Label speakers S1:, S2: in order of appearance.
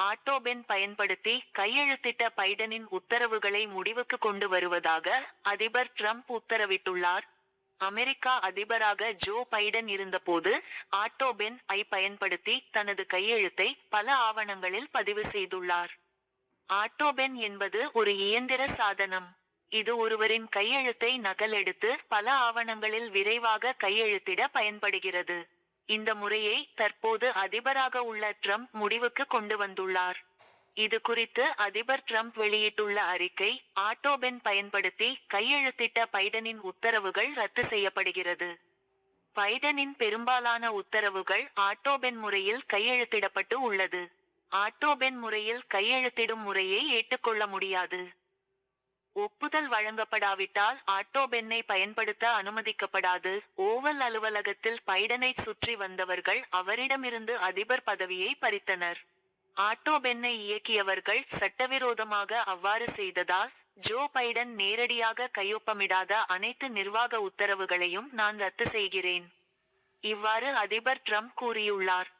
S1: ஆட்டோபென் பயன்படுத்தி கையெழுத்திட்ட பைடனின் உத்தரவுகளை முடிவுக்கு கொண்டு வருவதாக அதிபர் ட்ரம்ப் உத்தரவிட்டுள்ளார். அமெரிக்கா அதிபராக ஜோ பைடன் இருந்தபோது ஆட்டோபென் ஐ பயன்படுத்தி தனது கையெழுத்தை பல ஆவணங்களில் பதிவு செய்துள்ளார். ஆட்டோபென் என்பது ஒரு இயந்திர சாதனம். இது ஒருவரின் கையெழுத்தை நகலெடுத்து பல ஆவணங்களில் விரைவாக கையெழுத்திட பயன்படுகிறது. இந்த முறையை தற்போது அதிபராக உள்ள ட்ரம்ப் முடிவுக்கு கொண்டு வந்துள்ளார். இது குறித்து அதிபர் ட்ரம்ப் வெளியிட்டுள்ள அறிக்கை, ஆட்டோபென் பயன்படுத்தி கையெழுத்திட்ட பைடனின் உத்தரவுகள் ரத்து செய்யப்படுகிறது. பைடனின் பெரும்பாலான உத்தரவுகள் ஆட்டோபென் முறையில் கையெழுத்திடப்பட்டு உள்ளது. ஆட்டோபென் முறையில் கையெழுத்திடும் முறையை ஏற்றுக்கொள்ள முடியாது. ஒப்புதல் வழங்கப்படாவிட்டால் ஆட்டோபென்னை பயன்படுத்த அனுமதிக்கப்படாது. ஓவல் அலுவலகத்தில் பைடனை சுற்றி வந்தவர்கள் அவரிடமிருந்து அதிபர் பதவியை பறித்தனர். ஆட்டோபென்னை இயக்கியவர்கள் சட்டவிரோதமாக அவ்வாறு செய்ததால், ஜோ பைடன் நேரடியாக கையொப்பமிடாத அனைத்து நிர்வாக உத்தரவுகளையும் நான் ரத்து செய்கிறேன். இவ்வாறு அதிபர் ட்ரம்ப் கூறியுள்ளார்.